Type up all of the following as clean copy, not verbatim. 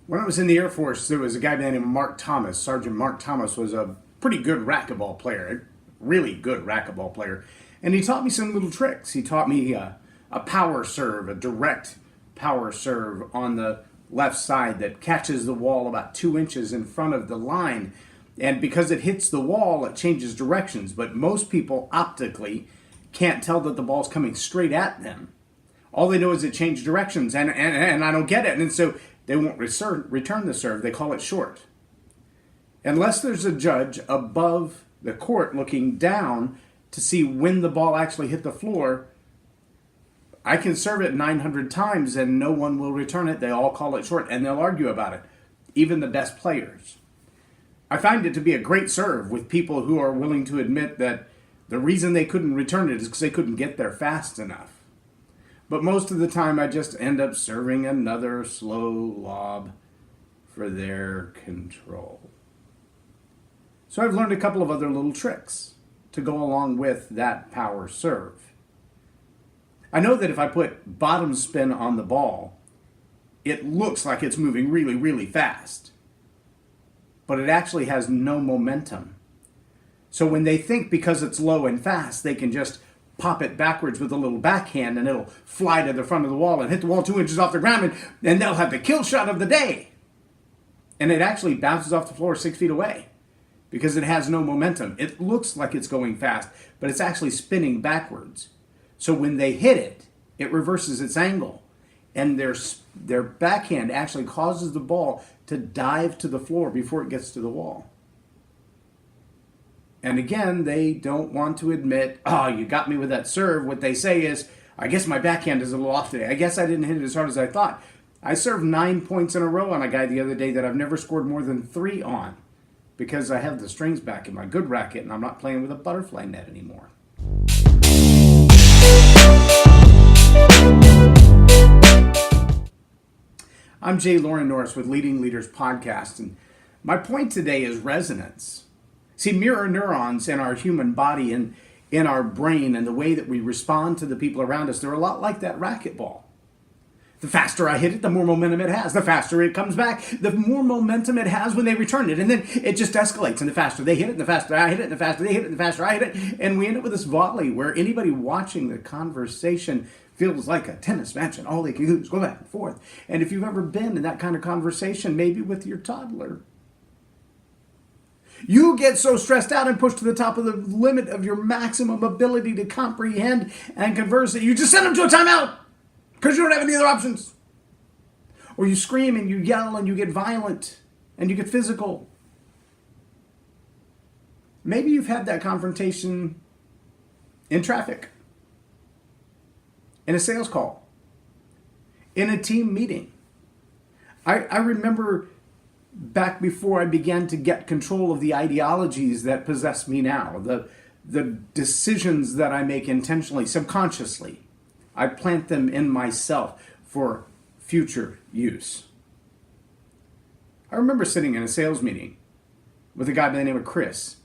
When I was in the Air Force, there was a guy named Mark Thomas. Sergeant Mark Thomas was a pretty good racquetball player, a really good racquetball player. And he taught me some little tricks. He taught me a power serve, a direct power serve on the left side that catches the wall about 2 inches in front of the line. And because it hits the wall, it changes directions. But most people optically can't tell that the ball's coming straight at them. All they know is it changed directions, and I don't get it. And so they won't return the serve. They call it short. Unless there's a judge above the court looking down to see when the ball actually hit the floor, I can serve it 900 times and no one will return it. They all call it short, and they'll argue about it, even the best players. I find it to be a great serve with people who are willing to admit that the reason they couldn't return it is because they couldn't get there fast enough. But most of the time, I just end up serving another slow lob for their control. So I've learned a couple of other little tricks to go along with that power serve. I know that if I put bottom spin on the ball, it looks like it's moving really, really fast. But it actually has no momentum. So when they think because it's low and fast, they can just pop it backwards with a little backhand and it'll fly to the front of the wall and hit the wall 2 inches off the ground, and they'll have the kill shot of the day. And it actually bounces off the floor 6 feet away because it has no momentum. It looks like it's going fast, but it's actually spinning backwards. So when they hit it, it reverses its angle, and their backhand actually causes the ball to dive to the floor before it gets to the wall. And again, they don't want to admit, oh, you got me with that serve. What they say is, I guess my backhand is a little off today. I guess I didn't hit it as hard as I thought. I served 9 points in a row on a guy the other day that I've never scored more than 3 on because I have the strings back in my good racket and I'm not playing with a butterfly net anymore. I'm J Loren Norris with Leading Leaders Podcast, and my point today is resonance. See, mirror neurons in our human body and in our brain and the way that we respond to the people around us, they're a lot like that racquetball. The faster I hit it, the more momentum it has. The faster it comes back, the more momentum it has when they return it. And then it just escalates. And the faster they hit it, the faster I hit it, and the faster they hit it, and the faster I hit it. And we end up with this volley where anybody watching the conversation feels like a tennis match and all they can do is go back and forth. And if you've ever been in that kind of conversation, maybe with your toddler, you get so stressed out and pushed to the top of the limit of your maximum ability to comprehend and converse that you just send them to a timeout because you don't have any other options. Or you scream and you yell and you get violent and you get physical. Maybe you've had that confrontation in traffic, in a sales call, in a team meeting. I remember back before I began to get control of the ideologies that possess me now, the decisions that I make intentionally, subconsciously, I plant them in myself for future use. I remember sitting in a sales meeting with a guy by the name of Chris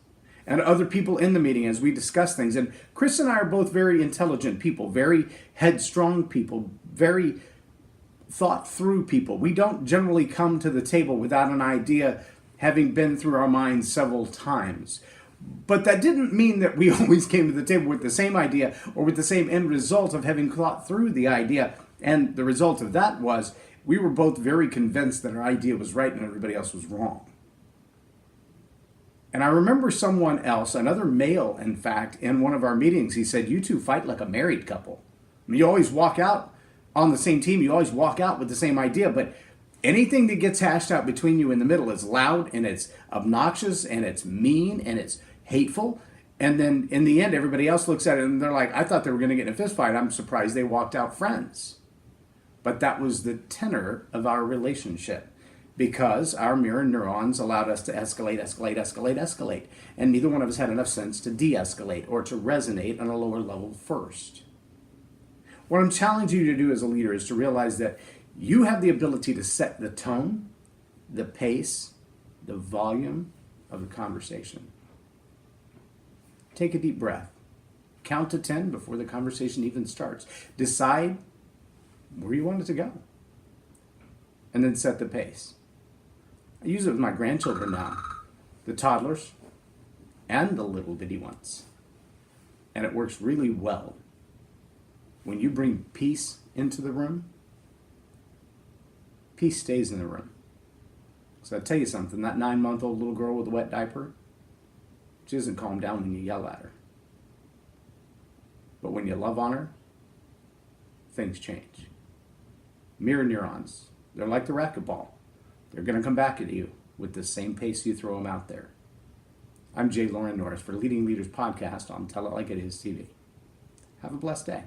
and other people in the meeting as we discussed things. And Chris and I are both very intelligent people, very headstrong people, very thought through people. We don't generally come to the table without an idea having been through our minds several times. But that didn't mean that we always came to the table with the same idea or with the same end result of having thought through the idea. And the result of that was we were both very convinced that our idea was right and everybody else was wrong. And I remember someone else, another male, in fact, in one of our meetings, he said, "You two fight like a married couple. I mean, you always walk out on the same team, you always walk out with the same idea, but anything that gets hashed out between you in the middle is loud and it's obnoxious and it's mean and it's hateful." And then in the end, everybody else looks at it and they're like, "I thought they were going to get in a fist fight. I'm surprised they walked out friends." But that was the tenor of our relationship because our mirror neurons allowed us to escalate, escalate, escalate, escalate. And neither one of us had enough sense to de-escalate or to resonate on a lower level first. What I'm challenging you to do as a leader is to realize that you have the ability to set the tone, the pace, the volume of the conversation. Take a deep breath. Count to 10 before the conversation even starts. Decide where you want it to go. And then set the pace. I use it with my grandchildren now, the toddlers and the little bitty ones. And it works really well. When you bring peace into the room, peace stays in the room. So I'll tell you something, that 9-month-old little girl with a wet diaper, she doesn't calm down when you yell at her. But when you love on her, things change. Mirror neurons, they're like the racquetball. They're going to come back at you with the same pace you throw them out there. I'm J Loren Norris for Leading Leaders Podcast on Tell It Like It Is TV. Have a blessed day.